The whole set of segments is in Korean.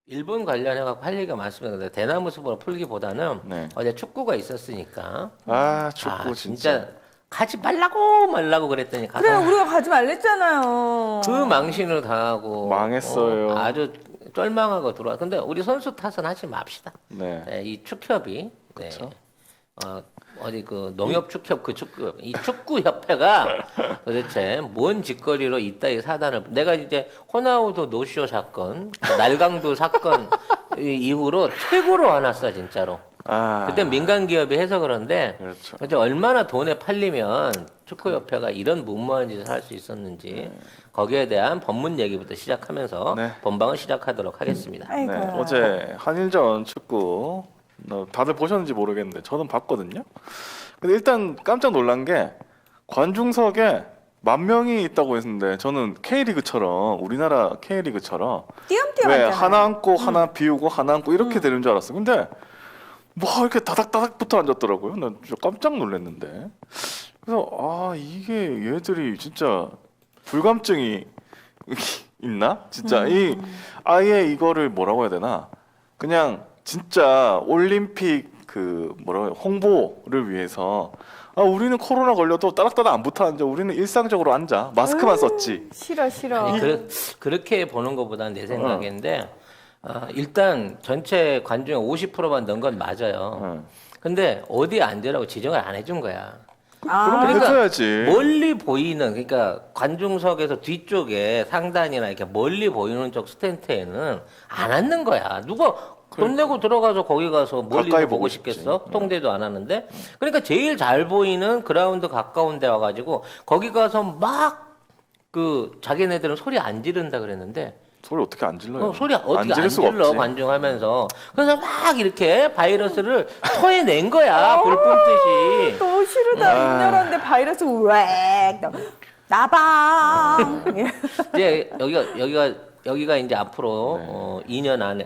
일본 관련해서 할 얘기가 많습니다. 근데 대나무 숲으로 풀기보다는 네. 어제 축구가 있었으니까 축구 진짜 가지 말라고 그랬더니 가서 그래 우리가 가지 말랬잖아요. 그 망신을 당하고 망했어요. 아주 쫄망하고 들어와. 근데 우리 선수 탓은 하지 맙시다. 네. 네, 이 축협이 그쵸. 어디 그 농협 축협 그 축구 이 축구 협회가 도대체 뭔 짓거리로 이따위 사단을 내가 이제 호나우두 노쇼 사건, 날강도 사건 이후로 최고로 화났어 진짜로. 그때 민간 기업이 해서 그런데 그렇죠. 이제 얼마나 돈에 팔리면 축구협회가 이런 무모한 짓을 할 수 있었는지 거기에 대한 법문 얘기부터 시작하면서 네. 본방을 시작하도록 하겠습니다. 아이고. 네, 어제 한일전 축구 다들 보셨는지 모르겠는데 저는 봤거든요. 근데 일단 깜짝 놀란 게 관중석에 10,000명이 있다고 했는데 저는 K리그처럼 우리나라 K리그처럼 띄엄띄엄 왜 하잖아요. 하나 앉고 하나 비우고 하나 앉고 이렇게 되는 줄 알았어. 근데 뭐 이렇게 다닥다닥 붙어 앉았더라고요. 난 진짜 깜짝 놀랐는데. 그래서 이게 얘들이 진짜 불감증이 있나? 진짜 이 아예 이거를 뭐라고 해야 되나? 그냥 진짜 올림픽 그 뭐라고 해요? 홍보를 위해서 우리는 코로나 걸려도 따닥따닥 안 붙어 앉아. 우리는 일상적으로 앉아. 마스크만 썼지. 싫어. 아니, 그렇게 보는 것보다는 내 생각인데 일단 전체 관중의 50%만 넣은 건 맞아요. 근데 어디 앉으라고 지정을 안 해준 거야. 그럼 그러니까 해줘야지. 멀리 보이는 그러니까 관중석에서 뒤쪽에 상단이나 이렇게 멀리 보이는 쪽 스탠트에는 안 앉는 거야. 누가 돈 내고 들어가서 거기 가서 멀리 가까이 보고 보고 싶겠어? 통제도 안 하는데. 그러니까 제일 잘 보이는 그라운드 가까운 데 와가지고 거기 가서 막 그 자기네들은 소리 안 지른다 그랬는데 소리 어떻게 안 질러요? 소리 어떻게 안 지를 수가 질러 없지. 관중하면서 그래서 막 이렇게 바이러스를 토해낸 거야 불 뿜듯이. 너무 싫다. 인연한데 바이러스 웩 나방. 이제 여기가 이제 앞으로 2년 안에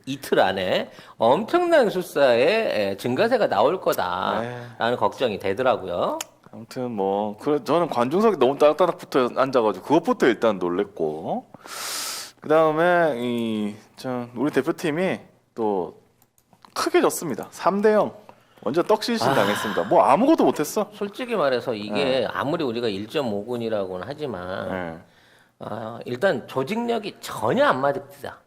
이틀 안에 엄청난 수사의 증가세가 나올 거다라는 걱정이 되더라고요. 아무튼 뭐 저는 관중석에 너무 따닥따닥 붙어 앉아가지고 그것부터 일단 놀랬고 그 다음에 우리 대표팀이 또 크게 졌습니다. 3대0 완전 떡실신 당했습니다. 뭐 아무것도 못했어. 솔직히 말해서 이게 아무리 우리가 1.5군이라고는 하지만 일단 조직력이 전혀 안 맞습니다.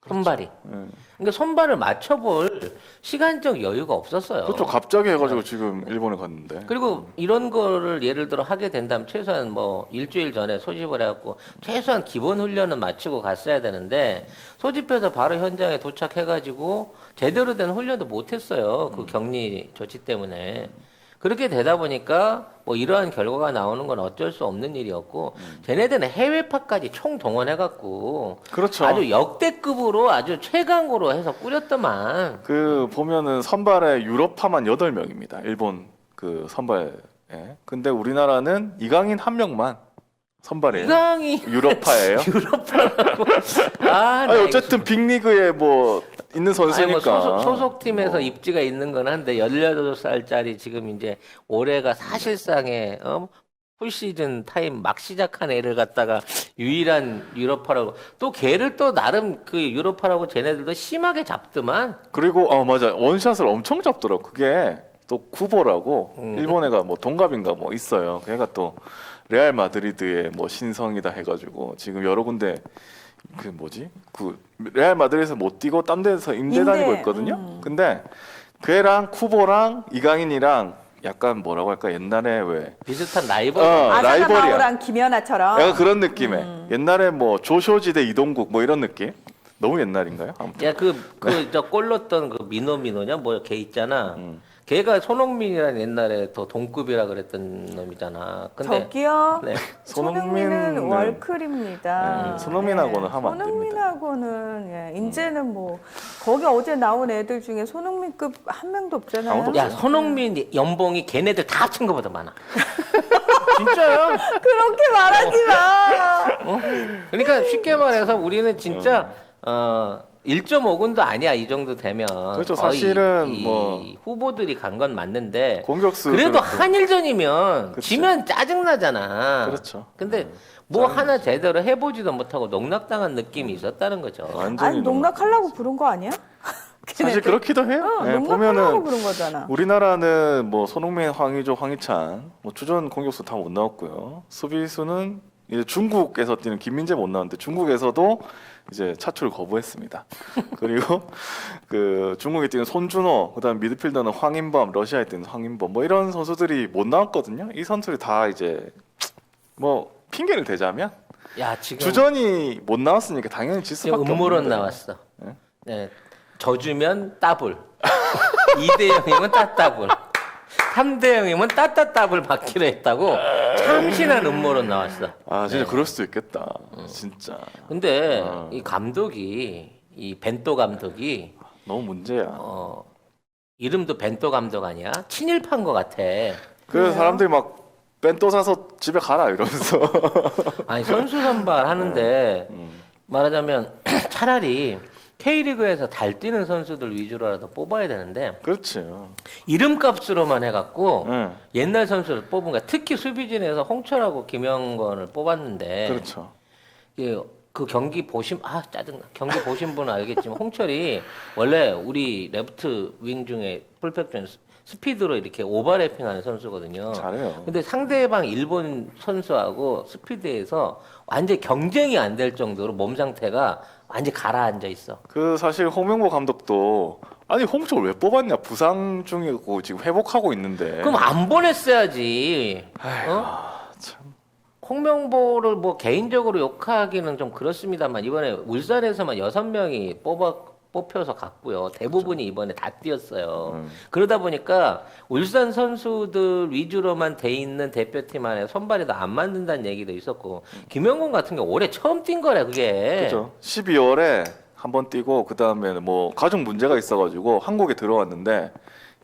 손발이. 그러니까 손발을 맞춰볼 시간적 여유가 없었어요. 그렇죠. 갑자기 해가지고 지금 일본에 갔는데. 그리고 이런 거를 예를 들어 하게 된다면 최소한 뭐 일주일 전에 소집을 해갖고 최소한 기본 훈련은 마치고 갔어야 되는데 소집해서 바로 현장에 도착해가지고 제대로 된 훈련도 못했어요. 그 격리 조치 때문에. 그렇게 되다 보니까 뭐 이러한 결과가 나오는 건 어쩔 수 없는 일이었고 쟤네들은 해외파까지 총 동원해갖고 그렇죠. 아주 역대급으로 아주 최강으로 해서 꾸렸더만. 그 보면은 선발에 유럽파만 8명입니다. 일본 그 선발에. 근데 우리나라는 이강인 1명만 선발이에요. 이강이 유럽파예요. 유럽파라고. 아니 어쨌든 빅리그에 뭐 있는 선수니까. 아니 뭐 소속팀에서 입지가 있는 건 한데 18살짜리 지금 이제 올해가 사실상의 풀시즌 타임 막 시작한 애를 갖다가 유일한 유럽파라고 또 걔를 또 나름 그 유럽파라고 쟤네들도 심하게 잡더만. 그리고 맞아 원샷을 엄청 잡더라고. 그게 또 쿠보라고 일본 애가 뭐 동갑인가 뭐 있어요. 걔가 또 레알 마드리드의 뭐 신성이다 해가지고 지금 여러 군데 그 레알 마드리드에서 못 뛰고 딴 데서 임대 다니고 있거든요. 근데 걔랑 쿠보랑 이강인이랑 약간 뭐라고 할까 옛날에 왜 비슷한 라이벌. 라이벌이야. 아사나마오랑 김연아처럼. 약간 그런 느낌에 옛날에 뭐 조쇼지 대 이동국 뭐 이런 느낌. 너무 옛날인가요? 아무튼. 야 저 골 넣었던 그 민호냐 뭐 걔 있잖아. 걔가 손흥민이란 옛날에 더 동급이라 그랬던 놈이잖아. 근데 저기요. 네. 손흥민은 손흥민은- 월클입니다. 손흥민하고는 하면 안 됩니다. 손흥민하고는 이제는 뭐 거기 어제 나온 애들 중에 손흥민급 한 명도 없잖아요. 아무도 야 손흥민 연봉이 걔네들 다 합친 것보다 많아. 진짜야. 그렇게 말하지 마. 그러니까 쉽게 말해서 우리는 진짜 1.5군도 아니야 이 정도 되면. 그렇죠. 거의 사실은 이 뭐 후보들이 간 건 맞는데 공격수 그래도 한일전이면 그치. 지면 짜증나잖아. 그렇죠. 근데 뭐 하나 제대로 해보지도 못하고 농락당한 느낌이 있었다는 거죠. 완전히 아니 농락하려고 부른 거 아니야? 사실 그렇기도 해요. 네, 농락하려고 보면은 부른 거잖아. 우리나라는 뭐 손흥민, 황의조, 황희찬 뭐 주전 공격수 다 못 나왔고요. 수비수는 이제 중국에서 뛰는 김민재 못 나왔는데 중국에서도 이제 차출을 거부했습니다. 그리고 그 중국에 뛰는 손준호, 그다음 미드필더는 황인범, 러시아에 뛰는 황인범 뭐 이런 선수들이 못 나왔거든요. 이 선수들이 다 이제 뭐 핑계를 대자면 야 지금 주전이 못 나왔으니까 당연히 질 지금 수밖에 음모론 없는데. 나왔어. 네? 네. 져주면 따블. 2대 0이면 따따블. 3대 0이면 따따따블 받기로 했다고 참신한 음모론 나왔어. 아 진짜 네. 그럴 수도 있겠다. 진짜 근데 이 감독이 이 벤또 감독이 너무 문제야. 이름도 벤또 감독 아니야? 친일파인 것 같아. 그래서 그래요? 사람들이 막 벤또 사서 집에 가라 이러면서. 아니 선수 선발 하는데 말하자면 차라리 K리그에서 달 뛰는 선수들 위주로라도 뽑아야 되는데 그렇죠. 이름값으로만 해갖고 네. 옛날 선수를 뽑은 거야. 특히 수비진에서 홍철하고 김영건을 뽑았는데 그렇죠. 그 경기 짜증나. 경기 보신 분은 알겠지만 홍철이 원래 우리 레프트 윙 중에 풀백 중 스피드로 이렇게 오버래핑하는 선수거든요. 잘해요. 근데 상대방 일본 선수하고 스피드에서 완전 경쟁이 안 될 정도로 몸 상태가 완전 가라앉아 있어. 그 사실 홍명보 감독도 아니 홍철 왜 뽑았냐 부상 중이고 지금 회복하고 있는데. 그럼 안 보냈어야지. 어? 참. 홍명보를 뭐 개인적으로 욕하기는 좀 그렇습니다만 이번에 울산에서만 6명이 뽑혀서 갔고요. 대부분이 이번에 다 뛰었어요. 그러다 보니까 울산 선수들 위주로만 돼 있는 대표팀 안에 선발에도 안 만든다는 얘기도 있었고 김영건 같은 경우 올해 처음 뛴 거래 그게. 그죠. 12월에 한 번 뛰고 그 다음에는 뭐 가족 문제가 있어가지고 한국에 들어왔는데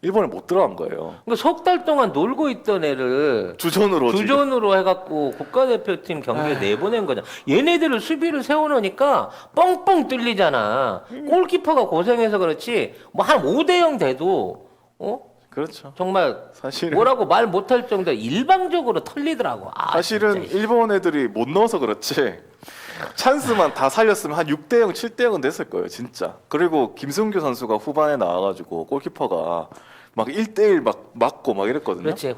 일본에 못 들어간 거예요. 그러니까 석 달 동안 놀고 있던 애를 주전으로 지금. 주전으로 해갖고 국가대표팀 경기에 내보낸 거잖아. 얘네들을 수비를 세워놓으니까 뻥뻥 뚫리잖아. 골키퍼가 고생해서 그렇지 뭐 한 5대0 돼도 그렇죠. 정말 사실은 뭐라고 말 못할 정도로 일방적으로 털리더라고. 사실은 진짜. 일본 애들이 못 넣어서 그렇지 찬스만 다 살렸으면 한 6대0, 7대0은 됐을 거예요 진짜. 그리고 김승규 선수가 후반에 나와가지고 골키퍼가 막 1대1 막 맞고 막 이랬거든요. 그렇지.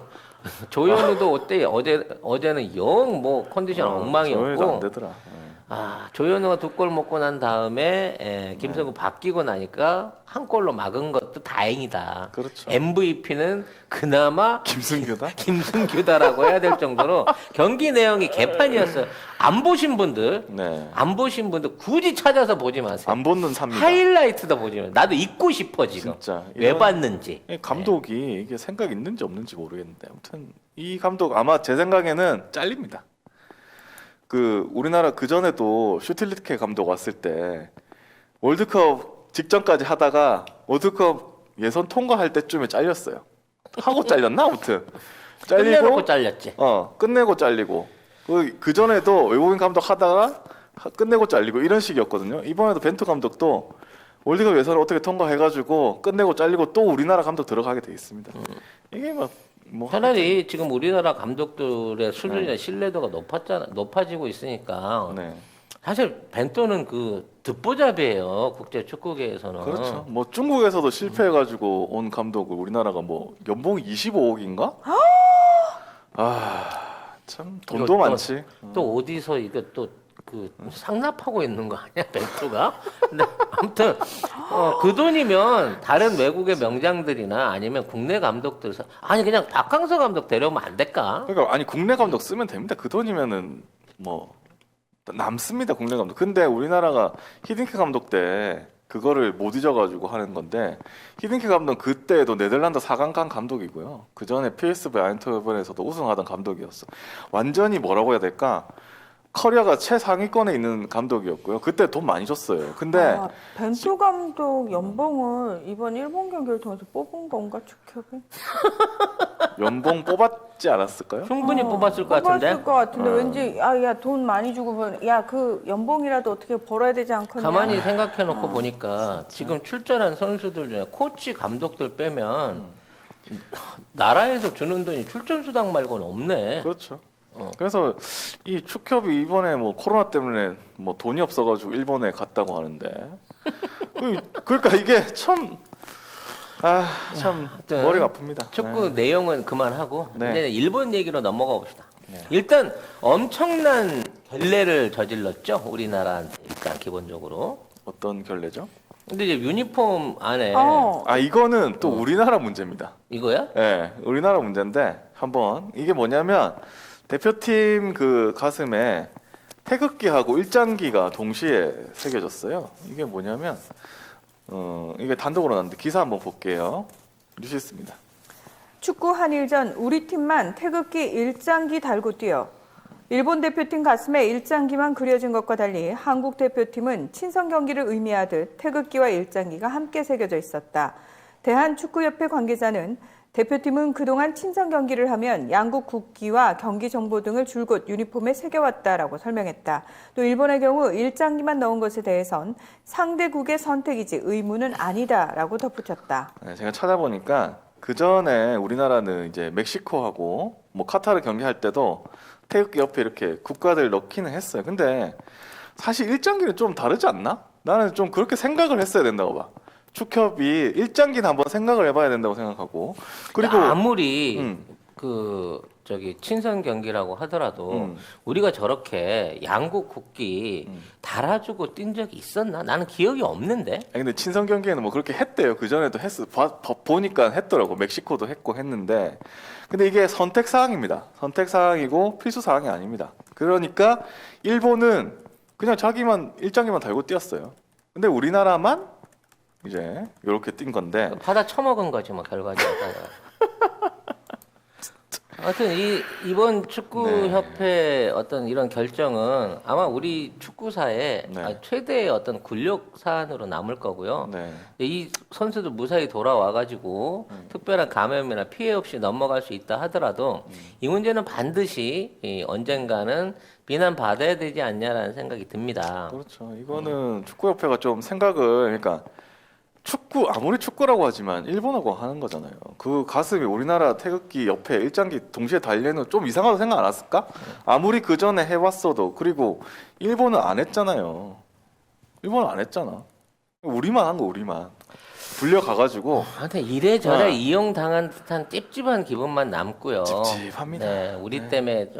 조현우도 어때? 어제는 영 뭐 컨디션 조현우도 안 엉망이었고. 되더라. 조현우가 2골 먹고 난 다음에 김성구 바뀌고 나니까 한 골로 막은 것도 다행이다. 그렇죠. MVP는 그나마 김승규다? 김승규다라고 해야 될 정도로 경기 내용이 개판이었어요. 안 보신 분들, 네. 굳이 찾아서 보지 마세요. 안 보는 삽니다. 하이라이트도 보지 마세요. 나도 잊고 싶어 지금. 진짜. 왜 이런- 봤는지. 감독이 이게 생각 있는지 없는지 모르겠는데 아무튼 이 감독 아마 제 생각에는 잘립니다. 그 우리나라 그 전에도 슈틸리케 감독 왔을 때 월드컵 직전까지 하다가 월드컵 예선 통과할 때쯤에 잘렸어요. 하고 잘렸나 아무튼 끝내놓고 잘렸지. 끝내고 잘리고 그 전에도 외국인 감독 하다가 끝내고 잘리고 이런 식이었거든요. 이번에도 벤투 감독도 월드컵 예선을 어떻게 통과해가지고 끝내고 잘리고 또 우리나라 감독 들어가게 돼 있습니다. 이게 뭐 차라리 지금 우리나라 감독들의 수준이나 신뢰도가 높아지고 있으니까 네. 사실 벤토는 그 듣보잡이에요 국제 축구계에서는. 그렇죠. 뭐 중국에서도 실패해가지고 온 감독을 우리나라가 뭐 연봉이 25억인가? 참 돈도 이거 또- 많지. 또 어디서 이거 또 그 상납하고 있는 거 아니야 벤토가? 근데 아무튼 그 돈이면 다른 외국의 명장들이나 아니면 국내 감독들 아니 그냥 박항서 감독 데려오면 안 될까? 그러니까 아니 국내 감독 쓰면 됩니다. 그 돈이면은 뭐 남습니다 국내 감독. 근데 우리나라가 히딩크 감독 때 그거를 못 잊어가지고 하는 건데 히딩크 감독 그때도 네덜란드 4강 간 감독이고요. 그 전에 PSV 아인토벤에서도 우승하던 감독이었어. 완전히 뭐라고 해야 될까? 커리어가 최상위권에 있는 감독이었고요. 그때 돈 많이 줬어요. 근데 아, 벤투 감독 연봉을 이번 일본 경기를 통해서 뽑은 건가 축협이? 연봉 뽑았지 않았을까요? 충분히 뽑았을 것 같은데. 뽑았을 것 같은데 왠지 야 돈 많이 주고 야 그 연봉이라도 어떻게 벌어야 되지 않겠냐? 가만히 생각해놓고 보니까 지금 출전한 선수들 중에 코치 감독들 빼면 나라에서 주는 돈이 출전 수당 말고는 없네. 그렇죠. 그래서 이 축협이 이번에 뭐 코로나 때문에 뭐 돈이 없어가지고 일본에 갔다고 하는데 그러니까 이게 참 하여튼 머리가 아픕니다. 축구 내용은 그만하고 네. 이제 일본 얘기로 넘어가 봅시다. 일단 엄청난 결례를 저질렀죠, 우리나라한테 일단 기본적으로. 어떤 결례죠? 근데 이제 유니폼 안에 이거는 또 우리나라 문제입니다. 이거야? 네, 우리나라 문제인데 한번 이게 뭐냐면 대표팀 그 가슴에 태극기하고 일장기가 동시에 새겨졌어요. 이게 뭐냐면 이게 단독으로 났는데 기사 한번 볼게요. 뉴스 있습니다. 축구 한일전 우리 팀만 태극기 일장기 달고 뛰어. 일본 대표팀 가슴에 일장기만 그려진 것과 달리 한국 대표팀은 친선 경기를 의미하듯 태극기와 일장기가 함께 새겨져 있었다. 대한축구협회 관계자는 대표팀은 그동안 친선 경기를 하면 양국 국기와 경기 정보 등을 줄곧 유니폼에 새겨왔다라고 설명했다. 또 일본의 경우 일장기만 넣은 것에 대해선 상대국의 선택이지 의무는 아니다라고 덧붙였다. 네, 제가 찾아보니까 그 전에 우리나라는 이제 멕시코하고 뭐 카타르 경기할 때도 태극기 옆에 이렇게 국가들 넣기는 했어요. 근데 사실 일장기는 좀 다르지 않나? 나는 좀 그렇게 생각을 했어야 된다고 봐. 축협이 일장기는 한번 생각을 해봐야 된다고 생각하고 그리고 아무리 그 저기 친선 경기라고 하더라도 우리가 저렇게 양국 국기 달아주고 뛴 적이 있었나? 나는 기억이 없는데. 아니, 근데 친선 경기에는 뭐 그렇게 했대요. 그 전에도 보니까 했더라고. 멕시코도 했고 했는데 근데 이게 선택 사항입니다. 선택 사항이고 필수 사항이 아닙니다. 그러니까 일본은 그냥 자기만 일장기만 달고 뛰었어요. 근데 우리나라만 이제 이렇게 뛴 건데 받아 처먹은 거지 뭐 결과적으로. 하여튼 이번 축구협회 어떤 이런 결정은 아마 우리 축구사의 네. 최대의 어떤 굴욕 사안으로 남을 거고요. 네. 이 선수도 무사히 돌아와가지고 특별한 감염이나 피해 없이 넘어갈 수 있다 하더라도 이 문제는 반드시 언젠가는 비난받아야 되지 않냐라는 생각이 듭니다. 그렇죠. 이거는 축구협회가 좀 생각을 그러니까 아무리 축구라고 하지만 일본하고 하는 거잖아요. 그 가슴이 우리나라 태극기 옆에 일장기 동시에 달리는 좀 이상하다고 생각 안 했을까? 아무리 그 전에 해왔어도 그리고 일본은 안 했잖아요. 일본은 안 했잖아. 우리만 한 거 우리만 불려가가지고 하여튼 이래저래 이용당한 듯한 찝찝한 기분만 남고요. 찝찝합니다. 네, 우리 때문에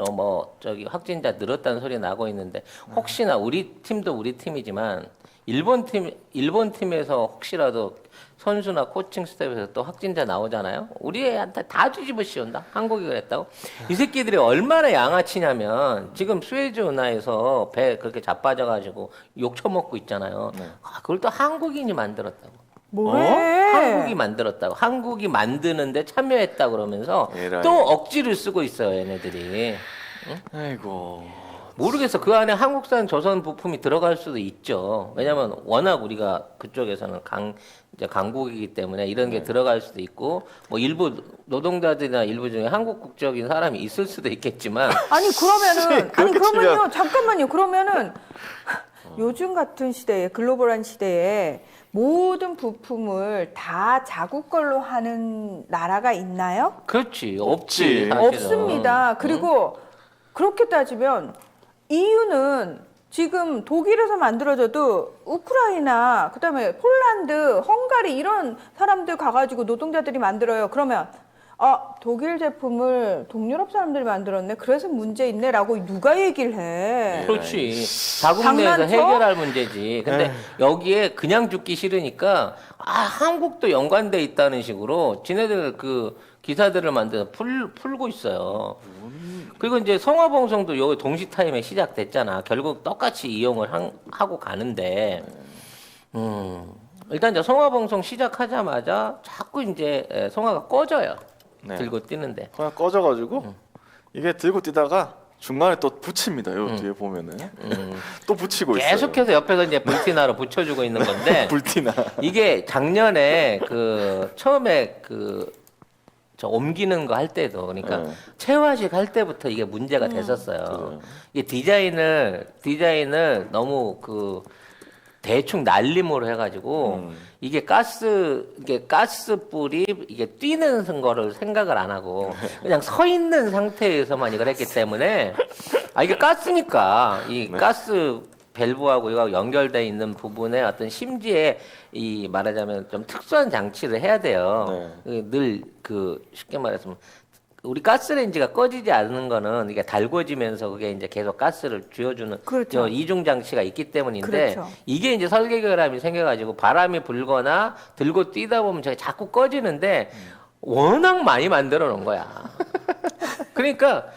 저기 확진자 늘었다는 소리 나고 있는데 혹시나 우리 팀도 우리 팀이지만 일본 팀에서 혹시라도 선수나 코칭 스태프에서 또 확진자 나오잖아요. 우리 애한테 다 뒤집어 씌운다. 한국이 그랬다고. 이 새끼들이 얼마나 양아치냐면 지금 스웨즈 운하에서 배 그렇게 자빠져가지고 욕 처먹고 있잖아요. 그걸 또 한국인이 만들었다고. 뭐해? 한국이 만들었다고. 한국이 만드는데 참여했다 그러면서 에라이. 또 억지를 쓰고 있어요, 얘네들이. 아이고. 모르겠어. 그 안에 한국산 조선 부품이 들어갈 수도 있죠. 왜냐면 워낙 우리가 그쪽에서는 이제 강국이기 때문에 이런 게 들어갈 수도 있고, 뭐 일부 노동자들이나 일부 중에 한국 국적인 사람이 있을 수도 있겠지만, 아니 그러면은 그렇게 그러면요 잠깐만요. 그러면은 요즘 같은 시대에 글로벌한 시대에 모든 부품을 다 자국 걸로 하는 나라가 있나요? 그렇지. 없지. 없지. 사실은. 없습니다. 그리고 그렇게 따지면 EU는 지금 독일에서 만들어져도 우크라이나, 그다음에 폴란드, 헝가리 이런 사람들 가가지고 노동자들이 만들어요. 그러면 독일 제품을 동유럽 사람들이 만들었네. 그래서 문제 있네라고 누가 얘기를 해? 그렇지. 자국 내에서 장난쳐? 해결할 문제지. 근데 여기에 그냥 죽기 싫으니까 한국도 연관돼 있다는 식으로 지네들 그 기사들을 만들어서 풀고 있어요. 그리고 이제 성화봉송도 요 동시 타임에 시작됐잖아. 결국 똑같이 이용을 하고 가는데, 일단 이제 성화봉송 시작하자마자 자꾸 이제 성화가 꺼져요. 네. 들고 뛰는데. 그냥 꺼져가지고 이게 들고 뛰다가 중간에 또 붙입니다. 요 뒤에 보면은 또 붙이고 있어요. 계속해서 옆에서 이제 불티나로 붙여주고 있는 건데 불티나. 이게 작년에 그 처음에 그 저 옮기는 거 할 때도 그러니까 네. 체화식 할 때부터 이게 문제가 됐었어요. 그래요. 이게 디자인을 너무 그 대충 날림으로 해가지고 이게 가스불이 이게 뛰는 거를 생각을 안 하고 그냥 서 있는 상태에서만 이걸 했기 때문에 이게 가스니까 이 네. 가스 밸브하고 이거 연결돼 있는 부분에 어떤 심지에 이 말하자면 좀 특수한 장치를 해야 돼요. 늘 그 쉽게 말해서 우리 가스레인지가 꺼지지 않는 거는 이게 달궈지면서 그게 이제 계속 가스를 쥐어주는 그렇죠. 이중 장치가 있기 때문인데 그렇죠. 이게 이제 설계 결함이 생겨가지고 바람이 불거나 들고 뛰다 보면 저게 자꾸 꺼지는데 워낙 많이 만들어 놓은 거야. 그러니까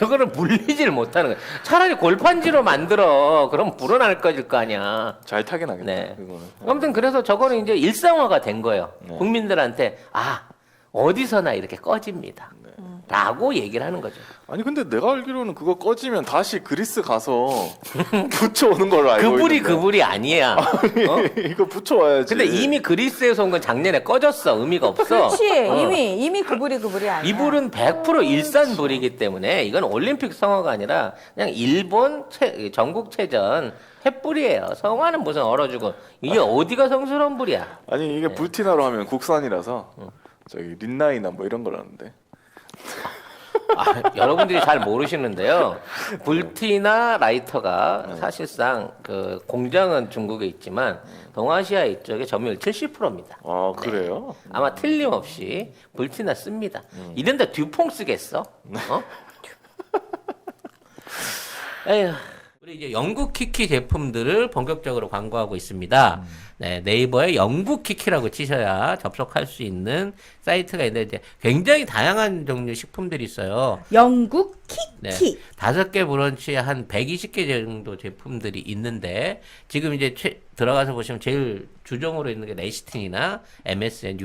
이거를 물리질 못하는 거야. 차라리 골판지로 만들어. 그럼 불어날 꺼질 거 아니야. 잘 타긴 하겠다. 네. 그거는. 아무튼 그래서 저거는 이제 일상화가 된 거예요. 네. 국민들한테 어디서나 이렇게 꺼집니다. 라고 얘기를 하는 거죠. 아니 근데 내가 알기로는 그거 꺼지면 다시 그리스 가서 붙여오는 걸로 알고 있는데. 그불이 아니야. 이거 붙여와야지. 근데 이미 그리스에서 온 건 작년에 꺼졌어. 의미가 없어. 그렇지. 이미 그불이 아니야. 이 불은 100% 일산불이기 때문에 이건 올림픽 성화가 아니라 그냥 일본 전국체전 횃불이에요. 성화는 무슨 얼어주고 이게 어디가 성스러운 불이야. 아니 이게 불티나로 하면 국산이라서 저기 린나이나 뭐 이런 거라는데. 여러분들이 잘 모르시는데요. 불티나 라이터가 사실상 그 공장은 중국에 있지만 동아시아 이쪽에 점유율 70%입니다. 아 그래요? 아마 틀림없이 불티나 씁니다. 이런데 듀퐁 쓰겠어? 어? 에휴. 우리 이제 영국 키키 제품들을 본격적으로 광고하고 있습니다. 네, 네이버에 영국 키키라고 치셔야 접속할 수 있는 사이트가 있는데 이제 굉장히 다양한 종류 식품들이 있어요. 영국 네, 키키. 5개 브런치에 한 120개 정도 제품들이 있는데 지금 이제 들어가서 보시면 제일 주종으로 있는 게 레시틴이나 MSN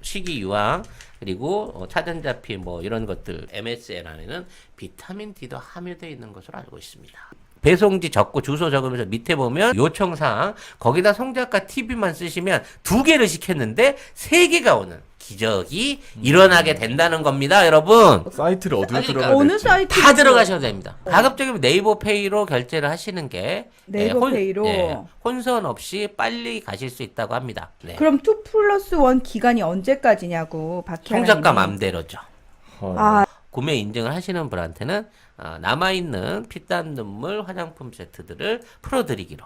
식이 유황 그리고 차전자피 뭐 이런 것들 MSN 안에는 비타민 D도 함유되어 있는 것으로 알고 있습니다. 배송지 적고 주소 적으면서 밑에 보면 요청사항 거기다 송작가 TV만 쓰시면 2개를 시켰는데 3개가 오는 기적이 일어나게 된다는 겁니다, 여러분. 사이트를 어디로 그러니까 들어가야 어느 될지. 사이트 다 들어가셔도 됩니다. 가급적이면 네이버페이로 결제를 하시는 게 네이버페이로? 혼선 없이 빨리 가실 수 있다고 합니다. 네. 그럼 2+1 기간이 언제까지냐고 박혜라 송작가 님이. 맘대로죠. 아, 구매 인증을 하시는 분한테는 남아있는 피땀 눈물 화장품 세트들을 풀어드리기로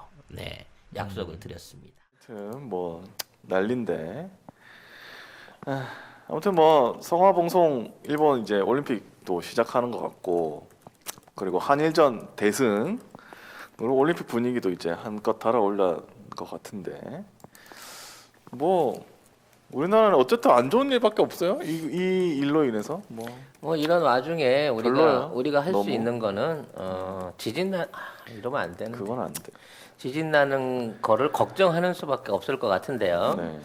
약속을 드렸습니다. 아무튼 뭐 난린데. 아무튼 뭐 성화봉송 일본 이제 올림픽도 시작하는 것 같고 그리고 한일전 대승 그리고 올림픽 분위기도 이제 한껏 달아올린 것 같은데 뭐 우리나라는 어쨌든 안 좋은 일밖에 없어요. 이 일로 인해서 뭐 이런 와중에 별로예요. 우리가 할 수 너무. 있는 거는 지진 이러면 안 되는. 그건 안 돼. 지진 나는 거를 걱정하는 수밖에 없을 것 같은데요. 네.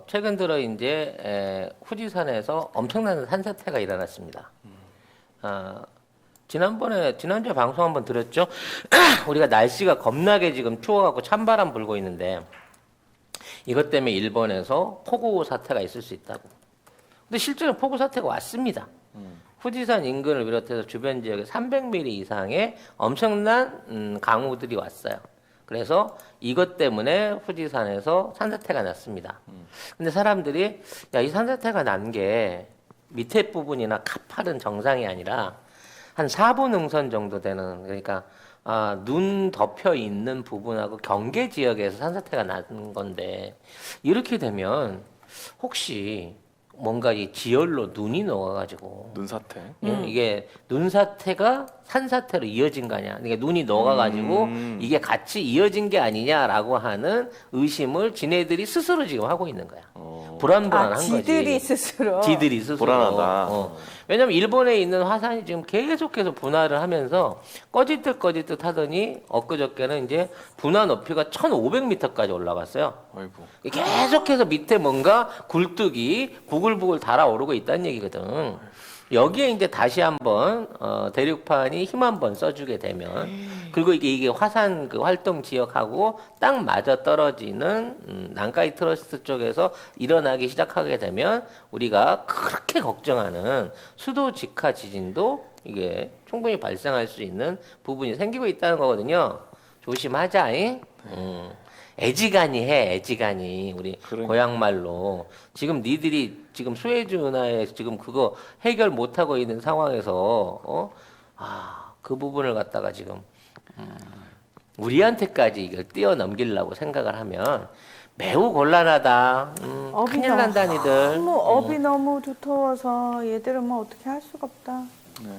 최근 들어 이제 후지산에서 엄청난 산사태가 일어났습니다. 지난주에 방송 한번 드렸죠. 우리가 날씨가 겁나게 지금 추워갖고 찬바람 불고 있는데 이것 때문에 일본에서 폭우 사태가 있을 수 있다고. 근데 실제로 폭우 사태가 왔습니다. 후지산 인근을 비롯해서 주변 지역에 300mm 이상의 엄청난 강우들이 왔어요. 그래서 이것 때문에 후지산에서 산사태가 났습니다. 근데 사람들이 이 산사태가 난 게 밑에 부분이나 가파른 정상이 아니라 한 4분 응선 정도 되는 그러니까 눈 덮여 있는 부분하고 경계 지역에서 산사태가 난 건데 이렇게 되면 혹시 뭔가 이 지열로 눈이 녹아가지고 눈사태. 이게 눈사태가 산사태로 이어진 거 아니야? 이게 눈이 녹아가지고 이게 같이 이어진 게 아니냐라고 하는 의심을 지네들이 스스로 지금 하고 있는 거야. 불안불안한 거지. 지들이 스스로. 지들이 스스로. 불안하다. 왜냐면 일본에 있는 화산이 지금 계속해서 분화를 하면서 꺼지듯 하더니 엊그저께는 이제 분화 높이가 1,500m까지 올라갔어요. 아이고. 계속해서 밑에 뭔가 굴뚝이 부글부글 달아오르고 있다는 얘기거든. 여기에 이제 다시 한번 대륙판이 힘 한번 써주게 되면 그리고 이게 화산 그 활동 지역하고 딱 맞아 떨어지는 난카이 트러스트 쪽에서 일어나기 시작하게 되면 우리가 그렇게 걱정하는 수도 직하 지진도 이게 충분히 발생할 수 있는 부분이 생기고 있다는 거거든요. 조심하자잉. 애지간히 해, 애지간히. 우리 그러니까. 고향말로. 지금 니들이 지금 수에즈 운하에 지금 그거 해결 못하고 있는 상황에서, 그 부분을 갖다가 지금, 우리한테까지 이걸 뛰어넘기려고 생각을 하면 매우 곤란하다. 큰일 난다, 니들. 업이 너무 두터워서 얘들은 뭐 어떻게 할 수가 없다. 네.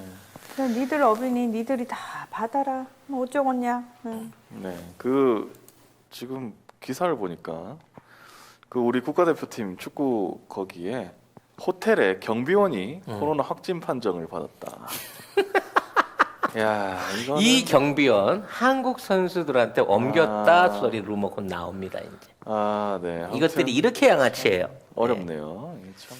그냥 니들 업이니 니들이 다 받아라. 뭐 어쩌겠냐. 네. 그 지금 기사를 보니까 그 우리 국가대표팀 축구 거기에 호텔에 경비원이 코로나 확진 판정을 받았다. 야, 이거는 이 경비원 한국 선수들한테 옮겼다 아. 소리 루머 곧 나옵니다, 이제. 네. 아무튼 이것들이 이렇게 양아치예요. 어렵네요. 이게 참.